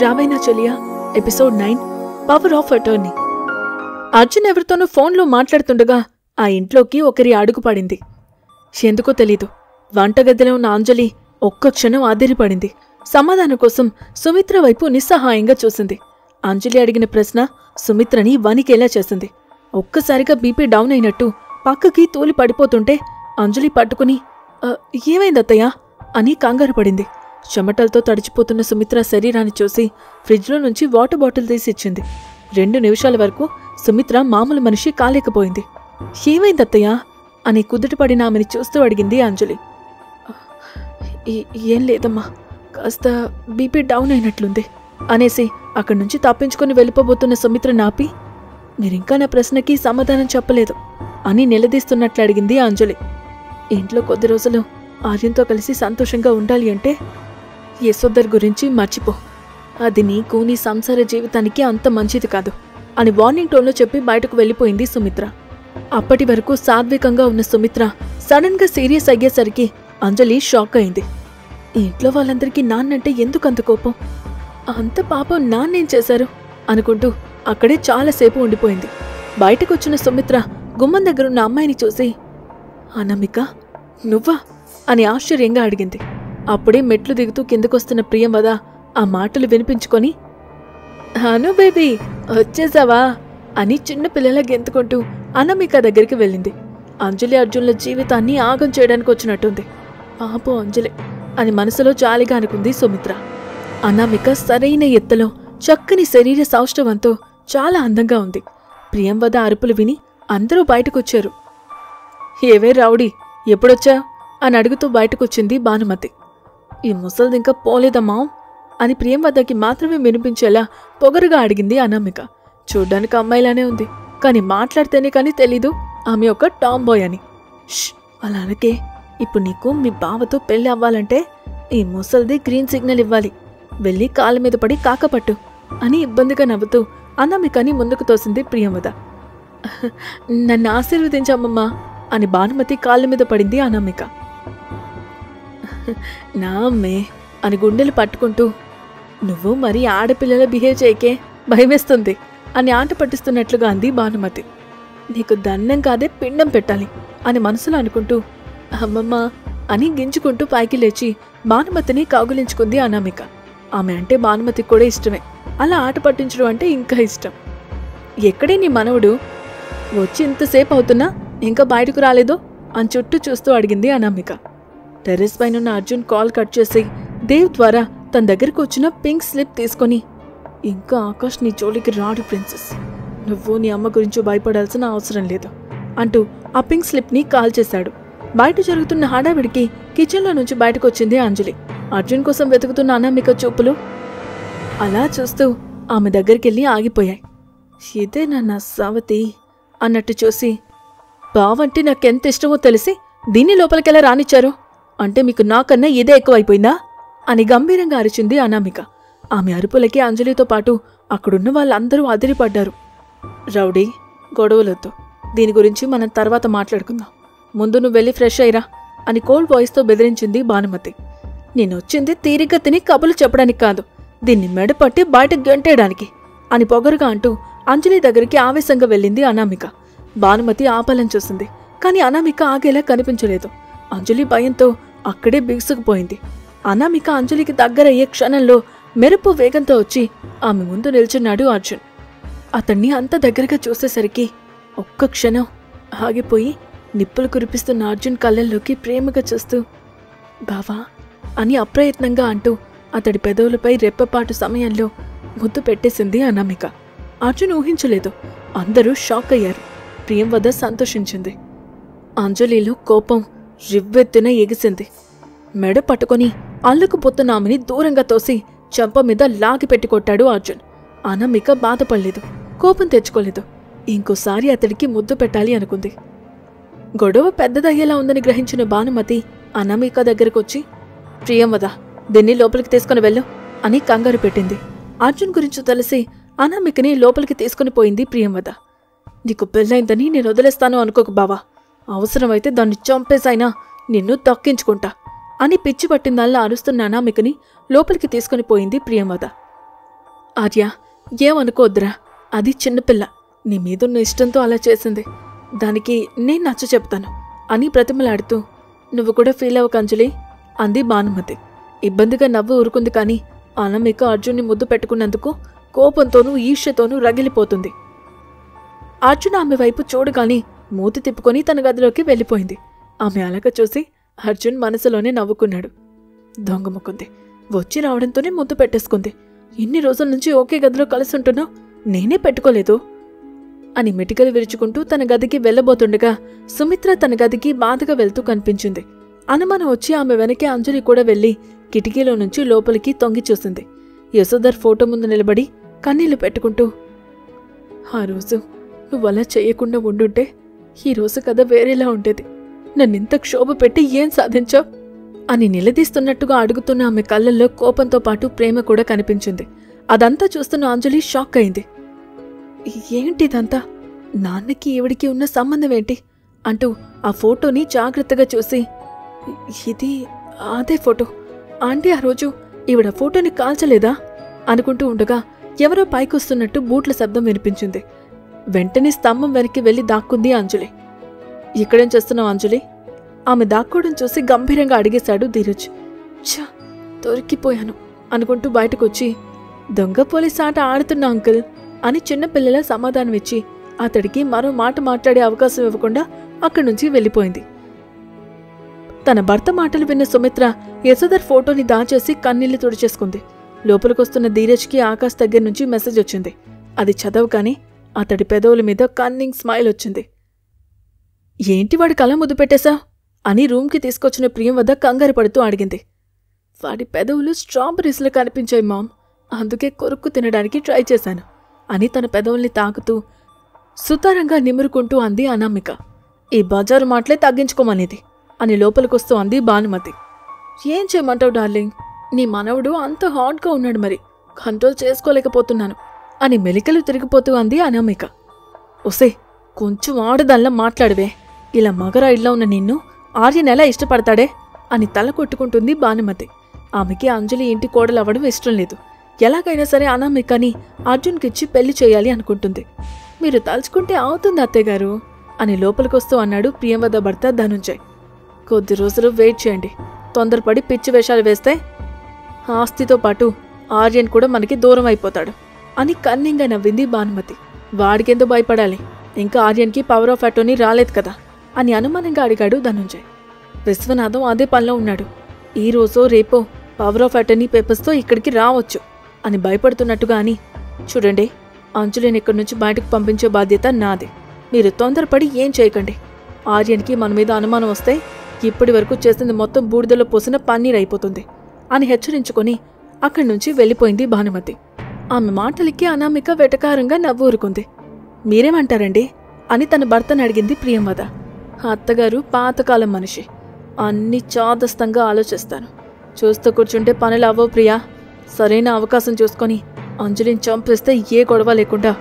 రావైనా Cheliya episode 9 power of attorney. Arjun ఎవరితోనూ ఫోన్లో మాట్లాడుతుండగా ఆ ఇంట్లోకి ఒకరి అడుగు పడింది. ఎందుకో తెలీదు, వంటగదిలో ఉన్న అంజలి ఒక్క క్షణం ఆశ్చర్యపడింది. సమాధానం కోసం సుమిత్ర వైపు నిస్సహాయంగా చూసింది. అంజలి అడిగిన ప్రశ్న సుమిత్రని వణికేలా చేసింది. ఒక్కసారిగా బీపీ డౌన్ అయినట్టు పక్కకి తూలి పడిపోతుంటే అంజలి పట్టుకుని ఏమైందత్తయ్యా అని కంగారు పడింది. చెమటలతో తడిచిపోతున్న సుమిత్ర శరీరాన్ని చూసి ఫ్రిడ్జ్లో నుంచి వాటర్ బాటిల్ తీసి ఇచ్చింది. 2 నిమిషాల వరకు సుమిత్ర మామూలు మనిషి కాలేకపోయింది. ఏమైందత్తయ్యా అని కుదుటపడిన ఆమెని చూస్తూ అడిగింది అంజలి. ఏం లేదమ్మా, కాస్త బీపీ డౌన్ అయినట్లుంది అనేసి అక్కడి నుంచి తప్పించుకొని వెళ్ళిపోబోతున్న సుమిత్ర నాపి, మీరింకా నా ప్రశ్నకి సమాధానం చెప్పలేదు అని నిలదీస్తున్నట్లు అడిగింది అంజలి. ఇంట్లో కొద్ది రోజులు ఆర్యంతో కలిసి సంతోషంగా ఉండాలి అంటే యశోదర్ గురించి మర్చిపో, అది నీకు నీ సంసార జీవితానికి అంత మంచిది కాదు అని వార్నింగ్ టోన్లో చెప్పి బయటకు వెళ్ళిపోయింది సుమిత్ర. అప్పటి వరకు సాత్వికంగా ఉన్న సుమిత్ర సడన్ గా సీరియస్ అయ్యేసరికి అంజలి షాక్ అయింది. ఇంట్లో వాళ్ళందరికీ నాన్నంటే ఎందుకంత కోపం, అంత పాపం నాన్నేం చేశారు అనుకుంటూ అక్కడే చాలాసేపు ఉండిపోయింది. బయటకొచ్చిన సుమిత్ర గుమ్మం దగ్గరున్న అమ్మాయిని చూసి, అనామిక నువ్వా అని ఆశ్చర్యంగా అడిగింది. అప్పుడే మెట్లు దిగుతూ కిందకొస్తున్న ప్రియంవద ఆ మాటలు వినిపించుకొని, అను బేబీ వచ్చేసావా అని చిన్న పిల్లల గెంతుకుంటూ అనామిక దగ్గరికి వెళ్ళింది. అంజలి అర్జున్ల జీవితాన్ని ఆగం చేయడానికి వచ్చినట్టుంది. పాపం అంజలి అని మనసులో జాలిగా అనుకుంది సుమిత్ర. అనామిక సరైన ఎత్తులో చక్కని శరీర సౌష్ఠవంతో చాలా అందంగా ఉంది. ప్రియంవద అరుపులు విని అందరూ బయటకొచ్చారు. ఏవే రౌడీ ఎప్పుడొచ్చా అని అడుగుతూ బయటకొచ్చింది భానుమతి. ఈ ముసలిదింకా పోలేదమ్మా అని ప్రియంవదకి మాత్రమే వినిపించేలా పొగరుగా అడిగింది అనామిక. చూడ్డానికి అమ్మాయిలానే ఉంది, కానీ మాట్లాడితేనే కానీ తెలీదు ఆమె ఒక టామ్ బాయ్ అని. అలాగే ఇప్పుడు నీకు మీ బావతో పెళ్లి అవ్వాలంటే ఈ ముసలిది గ్రీన్ సిగ్నల్ ఇవ్వాలి, వెళ్ళి కాళ్ళ మీద పడి కాకపట్టు అని ఇబ్బందిగా నవ్వుతూ అనామికని ముందుకు తోసింది ప్రియంవద. నన్ను ఆశీర్వదించమ్మమ్మా అని భానుమతి కాళ్ళ మీద పడింది అనామిక. నా అమ్మే అని గుండెలు పట్టుకుంటూ, నువ్వు మరి ఆడపిల్లల బిహేవ్ చేయకే, భయమేస్తుంది అని ఆట పట్టిస్తున్నట్లుగా అంది భానుమతి. నీకు దండం కాదే పిండం పెట్టాలి అని మనసులో అనుకుంటూ, అమ్మమ్మ అని గింజుకుంటూ పైకి లేచి భానుమతిని కౌగులించుకుంది అనామిక. ఆమె అంటే భానుమతికి కూడా ఇష్టమే, అలా ఆట పట్టించడం అంటే ఇంకా ఇష్టం. ఎక్కడే నీ మనవడు, వచ్చి ఇంతసేపు అవుతున్నా ఇంకా బయటకు రాలేదో అని చుట్టూ చూస్తూ అడిగింది అనామిక. టెర్రస్ పైనున్న అర్జున్ కాల్ కట్ చేసి దేవ్ ద్వారా తన దగ్గరకు వచ్చిన పింక్ స్లిప్ తీసుకొని, ఇంకా ఆకాష్ నీ జోలికి రాడు ప్రిన్సెస్, నువ్వు నీ అమ్మ గురించి భయపడాల్సిన అవసరం లేదు అంటూ ఆ పింక్ స్లిప్ని కాల్ చేశాడు. బయట జరుగుతున్న హడావిడికి కిచెన్లో నుంచి బయటకు వచ్చింది అంజలి. అర్జున్ కోసం వెతుకుతున్న అనామిక చూపులు అలా చూస్తూ ఆమె దగ్గరికెళ్ళి ఆగిపోయాయి. ఇదే నా సావతి అన్నట్టు చూసి, బావంటే నాకెంత ఇష్టమో తెలిసి దీన్ని లోపలికెలా రానిచ్చారు అంటే మీకు నాకన్నా ఇదే ఎక్కువైపోయిందా అని గంభీరంగా అరిచింది అనామిక. ఆమె అరుపులకి అంజలితో పాటు అక్కడున్న వాళ్ళందరూ అదిరిపడ్డారు. రౌడీ గొడవలొద్దు, దీని గురించి మనం తర్వాత మాట్లాడుకుందాం, ముందు నువ్వు వెళ్ళి ఫ్రెష్ అయ్యిరా అని కోల్డ్ వాయిస్తో బెదిరించింది భానుమతి. నేనొచ్చింది తీరిగ్గా తిని కబులు చెప్పడానికి కాదు, దీన్ని మెడపట్టి బయటకు గంటేయడానికి అని పొగరుగా అంటూ అంజలి దగ్గరికి ఆవేశంగా వెళ్ళింది అనామిక. భానుమతి ఆపాలని చూసింది, కానీ అనామిక ఆగేలా కనిపించలేదు. అంజలి భయంతో అక్కడే బిగుసుకుపోయింది. అనామిక అంజలికి దగ్గరయ్యే క్షణంలో మెరుపు వేగంతో వచ్చి ఆమె ముందు నిల్చున్నాడు అర్జున్. అతన్ని అంత దగ్గరగా చూసేసరికి ఒక్క క్షణం ఆగిపోయి నిప్పులు కురిపిస్తున్న అర్జున్ కళ్ళల్లోకి ప్రేమగా చూస్తూ, బావా అని అప్రయత్నంగా అంటూ అతడి పెదవులపై రెప్పపాటు సమయంలో ముద్దు పెట్టేసింది అనామిక. అర్జున్ ఊహించలేదు, అందరూ షాక్ అయ్యారు. ప్రియంవద సంతోషించింది. అంజలిలో కోపం రివ్వెత్తున ఎగిసింది. మెడ పట్టుకొని అల్లుకుపోతున్న ఆమెని దూరంగా తోసి చెంప మీద లాగి పెట్టి కొట్టాడు అర్జున్. అనామిక బాధపడలేదు, కోపం తెచ్చుకోలేదు. ఇంకోసారి అతడికి ముద్దు పెట్టాలి అనుకుంది. గొడవ పెద్దదయ్యేలా ఉందని గ్రహించిన భానుమతి అనామిక దగ్గరకొచ్చి, ప్రియంవద దీన్ని లోపలికి తీసుకుని వెళ్ళు అని కంగారు పెట్టింది. అర్జున్ గురించి తెలిసి అనామికని లోపలికి తీసుకుని పోయింది ప్రియంవద. నీకు పెళ్ళైందని నేను వదిలేస్తాను అనుకోకు బావా, అవసరమైతే దాన్ని చంపేసైనా నిన్ను దక్కించుకుంటా అని పిచ్చి పట్టిందల్లా అరుస్తున్న అనామికని లోపలికి తీసుకుని పోయింది ప్రియంవద. ఆర్య, ఏమనుకోద్దురా, అది చిన్నపిల్ల, నీ మీదున్న ఇష్టంతో అలా చేసింది, దానికి నేను నచ్చ చెప్తాను అని ప్రతిమలాడుతూ, నువ్వు కూడా ఫీల్ అవ్వకు అంజలి అంది భానుమతి. ఇబ్బందిగా నవ్వు ఊరుకుంది. కానీ అనామిక అర్జున్ని ముద్దు పెట్టుకున్నందుకు కోపంతోనూ ఈర్ష్యతోనూ రగిలిపోతుంది. అర్జున్ ఆమె వైపు చూడగానే మూతి తిప్పుకొని తన గదిలోకి వెళ్ళిపోయింది. ఆమె అలక చూసి అర్జున్ మనసులోనే నవ్వుకున్నాడు. దొంగముకుంది, వచ్చి రావడంతోనే ముద్దు పెట్టేసుకుంది. ఇన్ని రోజుల నుంచి ఒకే గదిలో కలిసి ఉంటున్నావు, నేనే పెట్టుకోలేదు అని మిటికలు విరుచుకుంటూ తన గదికి వెళ్లబోతుండగా సుమిత్ర తన గదికి బాధగా వెళ్తూ కనిపించింది. అనుమానం వచ్చి ఆమె వెనకే అంజలి కూడా వెళ్లి కిటికీలో నుంచి లోపలికి తొంగి చూసింది. యశోధర్ ఫోటో ముందు నిలబడి కన్నీళ్లు పెట్టుకుంటూ, ఆ రోజు నువ్వలా చెయ్యకుండా ఉండుంటే ఈరోజు కథ వేరేలా ఉండేది. నన్నింత క్షోభ పెట్టి ఏం సాధించావు అని నిలదీస్తున్నట్టుగా అడుగుతున్న ఆమె కళ్ళల్లో కోపంతో పాటు ప్రేమ కూడా కనిపించింది. అదంతా చూస్తున్న అంజలి షాక్ అయింది. ఏంటిదంతా? నాన్నకి ఈవిడికి ఉన్న సంబంధం ఏంటి అంటూ ఆ ఫోటోని జాగ్రత్తగా చూసి, ఇది అదే ఫోటో. ఆంటీ ఆ రోజు ఈవిడ ఫోటోని కాల్చలేదా అనుకుంటూ ఉండగా ఎవరో పైకొస్తున్నట్టు బూట్ల శబ్దం వినిపించింది. వెంటనే స్తంభం వెనక్కి వెళ్లి దాక్కుంది అంజలి. ఇక్కడేం చేస్తున్నావు అంజలి? ఆమె దాక్కోవడం చూసి గంభీరంగా అడిగేశాడు ధీరజ్. ఛ, దొరికిపోయాను అనుకుంటూ బయటకొచ్చి, దొంగ పోలీస్ ఆట ఆడుతున్నా అంకుల్ అని చిన్నపిల్లల సమాధానమిచ్చి అతడికి మరో మాట మాట్లాడే అవకాశం ఇవ్వకుండా అక్కడి నుంచి వెళ్ళిపోయింది. తన భర్త మాటలు విన్న సుమిత్ర యశోధర్ ఫోటోని దాచేసి కన్నీళ్లు తుడిచేసుకుంది. లోపలికొస్తున్న ధీరజ్కి ఆకాశ్ దగ్గర నుంచి మెసేజ్ వచ్చింది. అది చదవగానే అతడి పెదవుల మీద కన్నింగ్ స్మైల్ వచ్చింది. ఏంటి వాడి కళ్ళ ముద్దు పెట్టేశా అని రూమ్కి తీసుకొచ్చిన ప్రియం వద్ద కంగారు పడుతూ అడిగింది. వాడి పెదవులు స్ట్రాబెర్రీస్లో కనిపించాయి మామ్, అందుకే కొరుక్కు తినడానికి ట్రై చేశాను అని తన పెదవుల్ని తాకుతూ సుతారంగా నిమురుకుంటూ అంది అనామిక. ఈ బజారు మాటలే తగ్గించుకోమనేది అని లోపలికొస్తూ అంది భానుమతి. ఏం చేయమంటావు డార్లింగ్, నీ మనవడు అంత హాట్గా ఉన్నాడు, మరి కంట్రోల్ చేసుకోలేకపోతున్నాను అని మెలికలు తిరిగిపోతూ అంది అనామిక. ఒసే, కొంచెం ఆడదల్లా మాట్లాడవే, ఇలా మగరాయిడ్లా ఉన్న నిన్ను ఆర్యన్ ఎలా ఇష్టపడతాడే అని తల కొట్టుకుంటుంది భానుమతి. ఆమెకి అంజలి ఇంటి కోడలవ్వడం ఇష్టం లేదు. ఎలాగైనా సరే అనామికని అర్జున్కిచ్చి పెళ్లి చేయాలి అనుకుంటుంది. మీరు తలుచుకుంటే అవుతుంది అత్తయ్యగారు అని లోపలికొస్తూ అన్నాడు ప్రియంవద భర్త ధనుంజయ్. కొద్ది రోజులు వెయిట్ చేయండి, తొందరపడి పిచ్చి వేషాలు వేస్తే ఆస్తితో పాటు ఆర్యన్ కూడా మనకి దూరం అయిపోతాడు అని కన్నింగా నవ్వింది భానుమతి. వాడికెందుకు భయపడాలి, ఇంకా ఆర్యన్కి పవర్ ఆఫ్ అటర్నీ రాలేదు కదా అని అనుమానంగా అడిగాడు ధనుంజయ్. విశ్వనాథం అదే పనిలో ఉన్నాడు. ఈ రోజో రేపో పవర్ ఆఫ్ అటర్నీ పేపర్స్తో ఇక్కడికి రావచ్చు అని భయపడుతున్నట్టుగా అని, చూడండి, అంజలిని ఇక్కడి నుంచి బయటకు పంపించే బాధ్యత నాది. మీరు తొందరపడి ఏం చేయకండి. ఆర్యన్కి మన మీద అనుమానం వస్తే ఇప్పటి వరకు చేసింది మొత్తం బూడిదలో పోసిన పన్నీర్ అయిపోతుంది అని హెచ్చరించుకొని అక్కడి నుంచి వెళ్ళిపోయింది భానుమతి. ఆమె మాటలకి అనామిక వెటకారంగా నవ్వూరుకుంది. మీరేమంటారండి అని తన భర్తను అడిగింది ప్రియంవద. అత్తగారు పాతకాలం మనిషి, అన్ని చాదస్తంగా ఆలోచిస్తాను. చూస్తూ కూర్చుంటే పనులు అవ్వవు ప్రియా. సరైన అవకాశం చూసుకొని అంజలిని చంపేస్తే ఏ గొడవ లేకుండా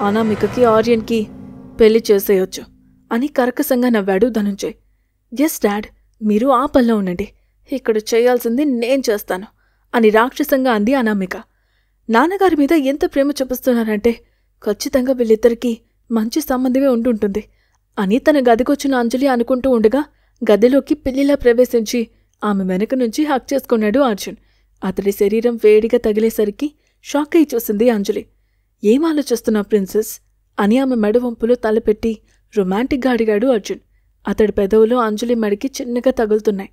అనామికకి ఆర్యన్కి పెళ్లి చేసేయొచ్చు అని కర్కశంగా నవ్వాడు ధనుంజయ్. ఎస్ డాడ్, మీరు ఆ పనిలో ఉండండి, ఇక్కడ చేయాల్సింది నేను చేస్తాను అని రాక్షసంగా అంది అనామిక. నాన్నగారి మీద ఎంత ప్రేమ చూపిస్తున్నారంటే ఖచ్చితంగా వీళ్ళిద్దరికీ మంచి సంబంధమే ఉండుంటుంది అని తన గదికొచ్చిన అంజలి అనుకుంటూ ఉండగా గదిలోకి పిల్లిలా ప్రవేశించి ఆమె వెనక నుంచి హక్ చేసుకున్నాడు అర్జున్. అతడి శరీరం వేడిగా తగిలేసరికి షాక్ అయి చూసింది అంజలి. ఏం ఆలోచిస్తున్నావు ప్రిన్సెస్ అని ఆమె మెడవంపులో తలపెట్టి రొమాంటిక్గా అడిగాడు అర్జున్. అతడి పెదవులు అంజలి మెడకి చిన్నగా తగులుతున్నాయి.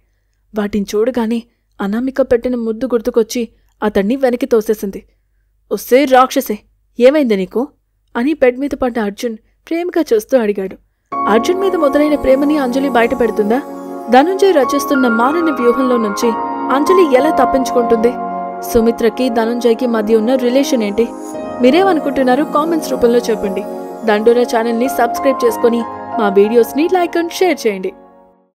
వాటిని చూడగానే అనామిక పెట్టిన ముద్దు గుర్తుకొచ్చి అతన్ని వెనక్కి తోసేసింది. ఒస్సే రాక్షసే, ఏమైంది నీకు అని బెడ్ మీద పడ్డ అర్జున్ ప్రేమగా చూస్తూ అడిగాడు. అర్జున్ మీద మొదలైన ప్రేమని అంజలి బయట పెడుతుందా? ధనుంజయ్ రచిస్తున్న మారని వ్యూహంలో నుంచి అంజలి ఎలా తప్పించుకుంటుంది? సుమిత్రకి ధనుంజయ్కి మధ్య ఉన్న రిలేషన్ ఏంటి? మీరేమనుకుంటున్నారో కామెంట్స్ రూపంలో చెప్పండి. దండోరా ఛానల్ని సబ్స్క్రైబ్ చేసుకుని మా వీడియోస్ని లైక్ అండ్ షేర్ చేయండి.